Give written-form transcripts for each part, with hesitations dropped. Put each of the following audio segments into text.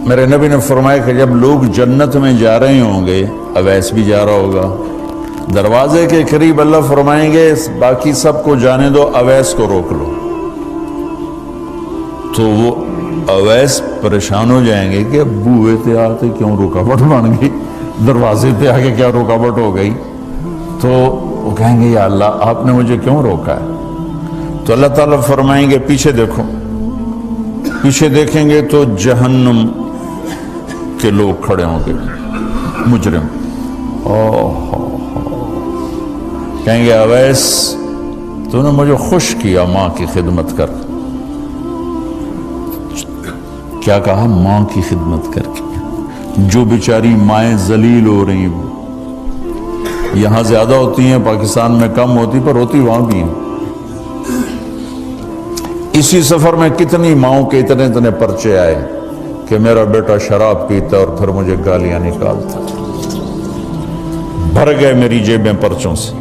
میرے نبی نے فرمایا کہ جب لوگ جنت میں جا رہے ہوں گے، اویس بھی جا رہا ہوگا، دروازے کے قریب اللہ فرمائیں گے باقی سب کو جانے دو، اویس کو روک لو۔ تو وہ اویس پریشان ہو جائیں گے کہ اب بوئے تے آتے کیوں رکاوٹ بن گئی، دروازے پہ آگے کیا رکاوٹ ہو گئی؟ تو وہ کہیں گے یا اللہ آپ نے مجھے کیوں روکا ہے؟ تو اللہ تعالیٰ فرمائیں گے پیچھے دیکھو۔ پیچھے دیکھیں گے تو جہنم کے لوگ کھڑے ہوں گے، مجرم۔ کہیں گے اویس تو نے مجھے خوش کیا ماں کی خدمت کر۔ کیا کہا؟ ماں کی خدمت کر کے۔ جو بیچاری مائیں ذلیل ہو رہی ہیں، یہاں زیادہ ہوتی ہیں، پاکستان میں کم ہوتی، پر ہوتی وہاں بھی ہیں۔ اسی سفر میں کتنی ماؤں کے اتنے پرچے آئے کہ میرا بیٹا شراب پیتا اور پھر مجھے گالیاں نکالتا۔ بھر گئے میری جیبیں پرچوں سے،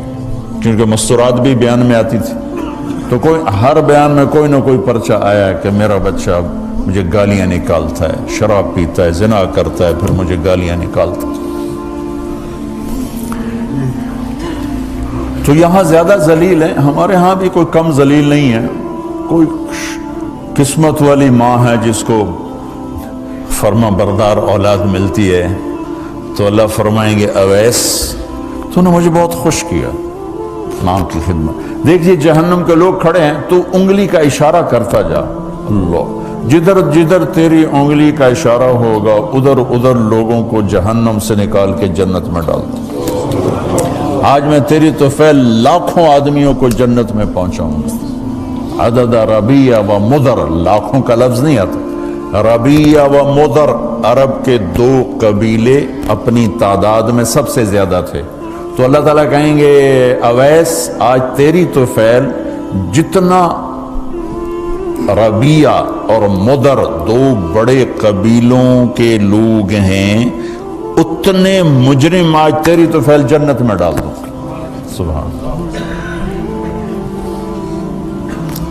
کیونکہ مستورات بھی بیان میں آتی تھی، تو ہر بیان میں کوئی نہ کوئی پرچہ آیا کہ میرا بچہ مجھے گالیاں نکالتا ہے، شراب پیتا ہے، زنا کرتا ہے، پھر مجھے گالیاں نکالتا ہے۔ تو یہاں زیادہ ذلیل ہیں، ہمارے ہاں بھی کوئی کم ذلیل نہیں ہے۔ کوئی قسمت والی ماں ہے جس کو فرما بردار اولاد ملتی ہے، تو اللہ فرمائیں گے اویس تو نے مجھے بہت خوش کیا ماں کی خدمت۔ دیکھیے جہنم کے لوگ کھڑے ہیں، تو انگلی کا اشارہ کرتا جا، اللہ جدھر جدھر تیری انگلی کا اشارہ ہوگا ادھر ادھر لوگوں کو جہنم سے نکال کے جنت میں ڈال دوں۔ آج میں تیری توفیل لاکھوں آدمیوں کو جنت میں پہنچاؤں گا۔ عدد ربیہ و مدر، لاکھوں کا لفظ نہیں آتا، ربیہ و مدر عرب کے دو قبیلے اپنی تعداد میں سب سے زیادہ تھے۔ تو اللہ تعالیٰ کہیں گے اویس آج تیری توفیل جتنا ربیہ اور مدر دو بڑے قبیلوں کے لوگ ہیں، اتنے مجرم آج تیری توفیل جنت میں ڈال دوں۔ سبحان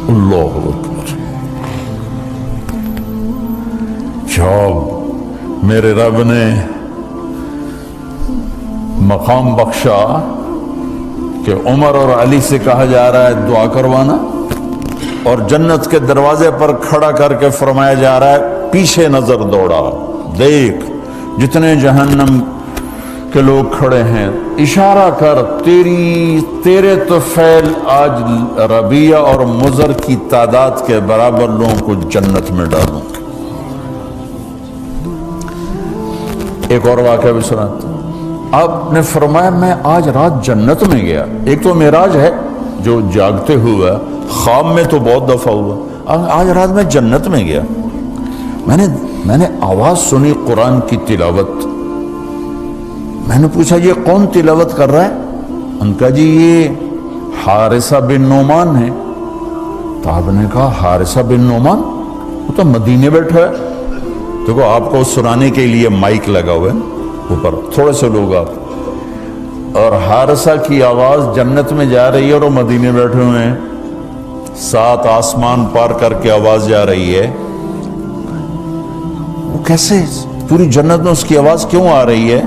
اللہ اکبر۔ جب میرے رب نے مقام بخشا کہ عمر اور علی سے کہا جا رہا ہے دعا کروانا، اور جنت کے دروازے پر کھڑا کر کے فرمایا جا رہا ہے پیچھے نظر دوڑا، دیکھ جتنے جہنم کے لوگ کھڑے ہیں، اشارہ کر تیرے طفیل آج ربیہ اور مضر کی تعداد کے برابر لوگوں کو جنت میں ڈالوں۔ ایک اور واقعہ بھی سناتا ہوں۔ آپ نے فرمایا میں آج رات جنت میں گیا۔ ایک تو معراج ہے جو جاگتے ہوئے، خواب میں تو بہت دفعہ ہوا، آج رات میں جنت میں گیا۔ میں نے آواز سنی قرآن کی تلاوت۔ میں نے پوچھا یہ کون تلاوت کر رہا ہے؟ ان کا جی یہ حارثہ بن نعمان ہے۔ تو آپ نے کہا حارثہ بن نعمان؟ وہ تو مدینے بیٹھا ہے۔ دیکھو آپ کو سنانے کے لیے مائک لگا ہوا ہے اوپر، تھوڑے سے لوگ آپ، اور حارثہ کی آواز جنت میں جا رہی ہے اور وہ مدینے بیٹھے ہوئے ہیں، 7 آسمان پار کر کے آواز جا رہی ہے۔ وہ کیسے پوری جنت میں اس کی آواز کیوں آ رہی ہے؟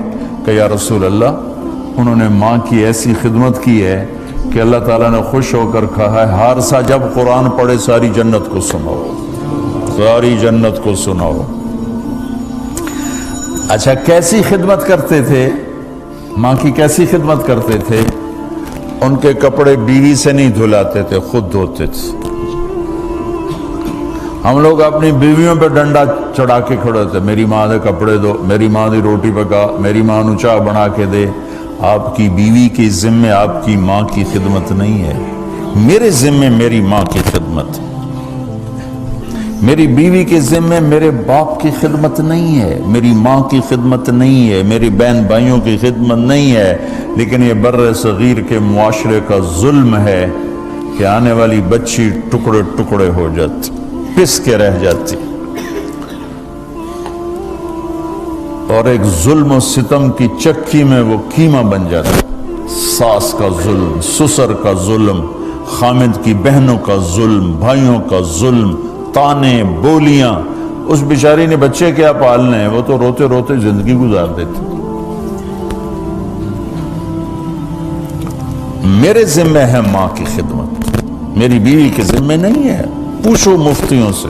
کہ یا رسول اللہ انہوں نے ماں کی ایسی خدمت کی ہے کہ اللہ تعالیٰ نے خوش ہو کر کہا ہے حارثہ جب قرآن پڑھے ساری جنت کو سناؤ، ساری جنت کو سناؤ۔ اچھا کیسی خدمت کرتے تھے؟ ماں کی کیسی خدمت کرتے تھے؟ ان کے کپڑے بیوی سے نہیں دھلاتے تھے، خود دھوتے تھے۔ ہم لوگ اپنی بیویوں پہ ڈنڈا چڑھا کے کھڑے ہوتے، میری ماں نے کپڑے دو، میری ماں نے روٹی پکا، میری ماں نے چائے بنا کے دے۔ آپ کی بیوی کے ذمے آپ کی ماں کی خدمت نہیں ہے، میرے ذمے میری ماں کی خدمت ہے۔ میری بیوی کے ذمے میرے باپ کی خدمت نہیں ہے، میری ماں کی خدمت نہیں ہے، میری بہن بھائیوں کی خدمت نہیں ہے، لیکن یہ بر صغیر کے معاشرے کا ظلم ہے کہ آنے والی بچی ٹکڑے ٹکڑے ہو جاتی، پس کے رہ جاتی، اور ایک ظلم و ستم کی چکی میں وہ قیمہ بن جاتا۔ ساس کا ظلم، سسر کا ظلم، خامد کی بہنوں کا ظلم، بھائیوں کا ظلم، تانے بولیاں، اس بیچاری نے بچے کیا پالنے ہیں، وہ تو روتے روتے زندگی گزار دیتی۔ میرے ذمہ ہے ماں کی خدمت، میری بیوی کے ذمہ نہیں ہے۔ پوچھو مفتیوں سے،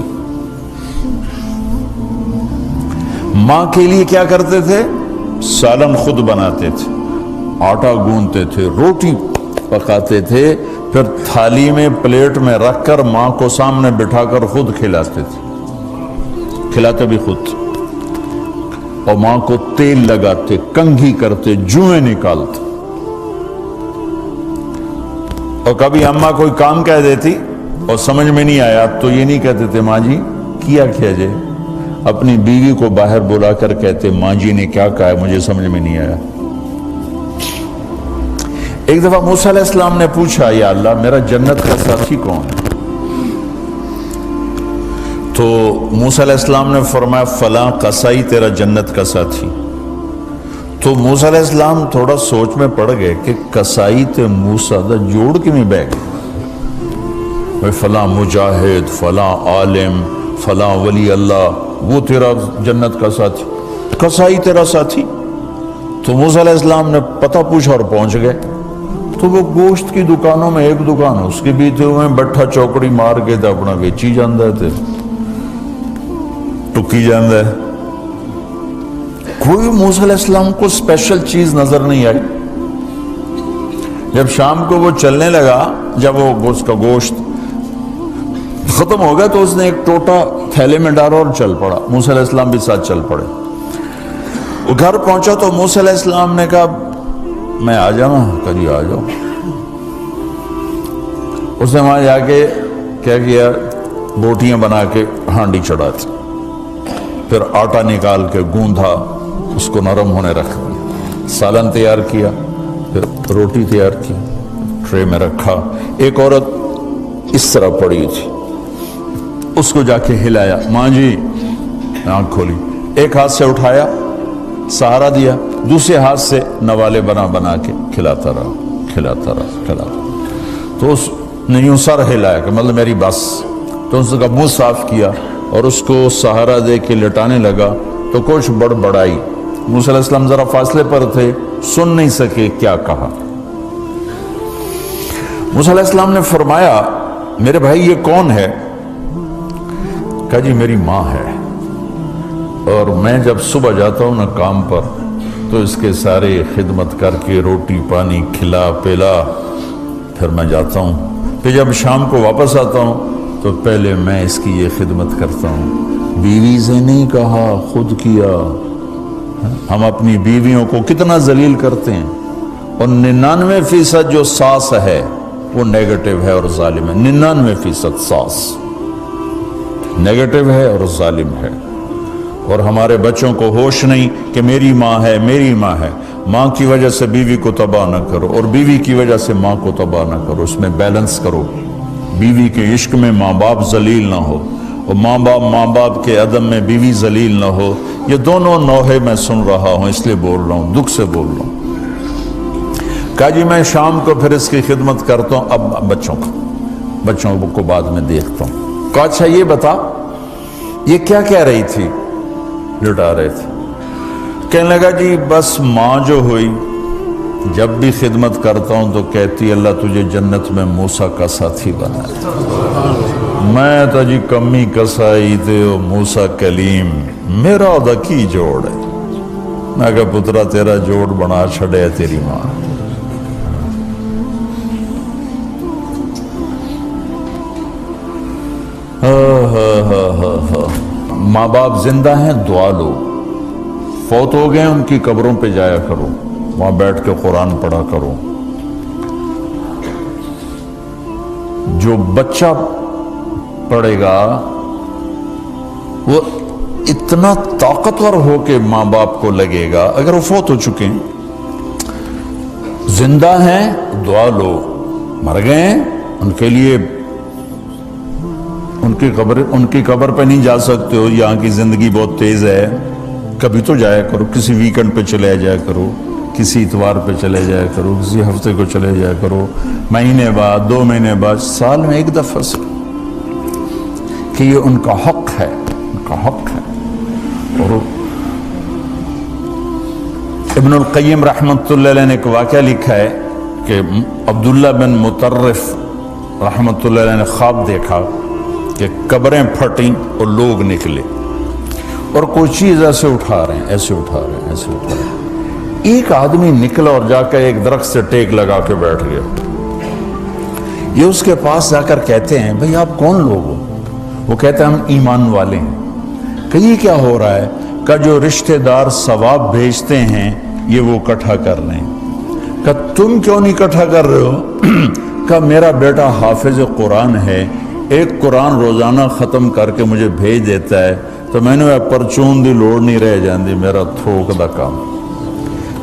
ماں کے لیے کیا کرتے تھے؟ سالن خود بناتے تھے، آٹا گوندتے تھے، روٹی پکاتے تھے، پھر تھالی میں پلیٹ میں رکھ کر ماں کو سامنے بٹھا کر خود کھلاتے تھے، کھلاتے بھی خود، اور ماں کو تیل لگاتے، کنگھی کرتے، جوئیں نکالتے۔ اور کبھی اماں کوئی کام کہہ دیتی اور سمجھ میں نہیں آیا تو یہ نہیں کہتے تھے ماں جی کیا جائے، اپنی بیوی کو باہر بلا کر کہتے ماں جی نے کیا کہا ہے مجھے سمجھ میں نہیں آیا۔ ایک دفعہ موسیٰ علیہ السلام نے پوچھا یا اللہ میرا جنت کا ساتھی کون ہے؟ تو موسیٰ علیہ السلام نے فرمایا فلاں قصائی تیرا جنت کا ساتھی۔ تو موسیٰ علیہ السلام تھوڑا سوچ میں پڑ گئے کہ قصائی تے موسیٰ دا جوڑ کی میں بہ گئے، فلاں مجاہد، فلاں عالم، فلاں ولی اللہ، وہ تیرا جنت کا ساتھی، قصائی تیرا ساتھی۔ تو موسیٰ علیہ السلام نے پتہ پوچھا اور پہنچ گئے۔ تو وہ گوشت کی دکانوں میں ایک دکان اس کے بھی تھے، وہ بٹھا چوکڑی مار کے تھا اپنا بیچی جاندہ تھے، ٹکی جاندہ ہے۔ کوئی موسیٰ علیہ السلام کو اسپیشل چیز نظر نہیں آئی۔ جب شام کو وہ چلنے لگا، جب وہ اس کا گوشت ختم ہو گیا تو اس نے ایک ٹوٹا تھیلے میں ڈالا اور چل پڑا، موسیٰ علیہ السلام بھی ساتھ چل پڑے۔ وہ گھر پہنچا تو موسیٰ علیہ السلام نے کہا میں آ جاؤں؟ کہا جی آ جاؤ۔ اس نے وہاں جا کے کیا کیا، بوٹیاں بنا کے ہانڈی چڑھا تھی، پھر آٹا نکال کے گوندھا، اس کو نرم ہونے رکھ دیا، سالن تیار کیا، پھر روٹی تیار کی، ٹرے میں رکھا۔ ایک عورت اس طرح پڑی تھی، اس کو جا کے ہلایا، ماں جی، آنکھ کھولی، ایک ہاتھ سے اٹھایا، سہارا دیا، دوسرے ہاتھ سے نوالے بنا بنا کے کھلاتا رہا، کھلاتا رہا، کھلاتا رہا۔ تو اس نے یوں سر ہلایا کہ مطلب میری بس۔ تو اس کا منہ صاف کیا اور اس کو سہارا دے کے لٹانے لگا تو کچھ بڑبڑائی۔ موسیٰ علیہ السلام ذرا فاصلے پر تھے، سن نہیں سکے کیا کہا۔ موسیٰ علیہ السلام نے فرمایا میرے بھائی یہ کون ہے؟ کہا جی میری ماں ہے، اور میں جب صبح جاتا ہوں نا کام پر تو اس کے سارے خدمت کر کے روٹی پانی کھلا پلا پھر میں جاتا ہوں، پھر جب شام کو واپس آتا ہوں تو پہلے میں اس کی یہ خدمت کرتا ہوں۔ بیوی سے نہیں کہا، خود کیا۔ ہم اپنی بیویوں کو کتنا ذلیل کرتے ہیں، اور 99% جو ساس ہے وہ نیگیٹو ہے اور ظالم ہے۔ 99% ساس نیگیٹو ہے اور ظالم ہے، اور ہمارے بچوں کو ہوش نہیں کہ میری ماں ہے، میری ماں ہے۔ ماں کی وجہ سے بیوی کو تباہ نہ کرو، اور بیوی کی وجہ سے ماں کو تباہ نہ کرو، اس میں بیلنس کرو۔ بیوی کے عشق میں ماں باپ ذلیل نہ ہو، اور ماں باپ کے عدم میں بیوی ذلیل نہ ہو۔ یہ دونوں نوحے میں سن رہا ہوں، اس لیے بول رہا ہوں، دکھ سے بول رہا ہوں۔ کہا جی میں شام کو پھر اس کی خدمت کرتا ہوں، اب بچوں کو بعد میں دیکھتا ہوں۔ کہا اچھا یہ بتا یہ کیا کہہ رہی تھی؟ لٹا رہے تھے۔ کہنے لگا جی بس ماں جو ہوئی جب بھی خدمت کرتا ہوں تو کہتی اللہ تجھے جنت میں موسیٰ کا ساتھی بنا۔ میں تو جی کمی کسائی تے موسیٰ کلیم، میرا دا کی جوڑ ہے۔ میں کہا پترا تیرا جوڑ بنا چھڑے تیری ماں۔ ماں باپ زندہ ہیں دعا لو، فوت ہو گئے ان کی قبروں پہ جایا کرو، وہاں بیٹھ کے قرآن پڑھا کرو۔ جو بچہ پڑھے گا وہ اتنا طاقتور ہو کے ماں باپ کو لگے گا، اگر وہ فوت ہو چکے ہیں۔ زندہ ہیں دعا لو، مر گئے ہیں ان کے لیے ان کی قبر پہ نہیں جا سکتے ہو، یہاں کی زندگی بہت تیز ہے، کبھی تو جایا کرو، کسی ویکنڈ پہ چلے جایا کرو، کسی اتوار پہ چلے جایا کرو، کسی ہفتے کو چلے جایا کرو، مہینے بعد 2 مہینے بعد، سال میں 1 دفعہ سے، کہ یہ ان کا حق ہے۔ ان کا حق ہے. اور ابن القیم رحمۃ اللہ علیہ نے ایک واقعہ لکھا ہے کہ عبداللہ بن مطرف رحمۃ اللہ علیہ نے خواب دیکھا کہ قبریں پھٹیں اور لوگ نکلے اور کوئی چیز ایسے اٹھا رہے ہیں، ایسے اٹھا رہے ہیں، ایسے اٹھا رہے ہیں. ایک آدمی نکلا اور جا کر ایک درخت سے ٹیک لگا کے بیٹھ گیا. یہ اس کے پاس جا کر کہتے ہیں بھئی آپ کون لوگ ہو؟ وہ کہتے ہیں ہم ایمان والے ہیں. کہ یہ کیا ہو رہا ہے؟ کہ جو رشتہ دار ثواب بھیجتے ہیں یہ وہ اکٹھا کر رہے ہیں. کہ تم کیوں نہیں اکٹھا کر رہے ہو؟ کہ میرا بیٹا حافظ قرآن ہے، ایک قرآن روزانہ ختم کر کے مجھے بھیج دیتا ہے تو میں نے پرچون دی لوڑ نہیں رہ جاندی، میرا تھوک دا کام.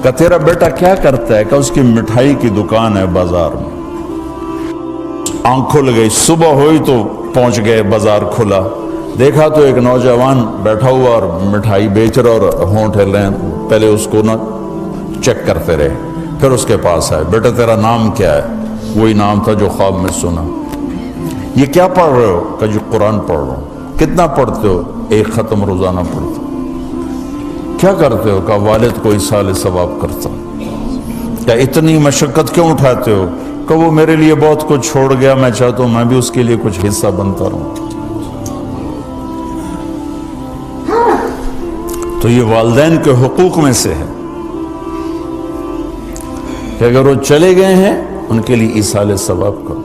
کہ تیرا بیٹا کیا کرتا ہے؟ کہ اس کی مٹھائی کی دکان ہے بازار میں. آنکھ کھل گئی، صبح ہوئی تو پہنچ گئے، بازار کھلا، دیکھا تو ایک نوجوان بیٹھا ہوا اور مٹھائی بیچ رہا اور ہونٹ ہل رہے ہیں. پہلے اس کو نہ چیک کرتے رہے، پھر اس کے پاس آئے، بیٹا تیرا نام کیا ہے؟ وہی نام تھا جو خواب میں سنا. یہ کیا پڑھ رہے ہو؟ کہ جو قرآن پڑھ رہا ہوں. کتنا پڑھتے ہو؟ ایک ختم روزانہ پڑھتے. کیا کرتے ہو؟ کہ والد کو ایصال ثواب کرتا. کیا اتنی مشقت کیوں اٹھاتے ہو؟ کہ وہ میرے لیے بہت کچھ چھوڑ گیا، میں چاہتا ہوں میں بھی اس کے لیے کچھ حصہ بنتا رہوں. تو یہ والدین کے حقوق میں سے ہے کہ اگر وہ چلے گئے ہیں ان کے لیے ایصال ثواب کرو.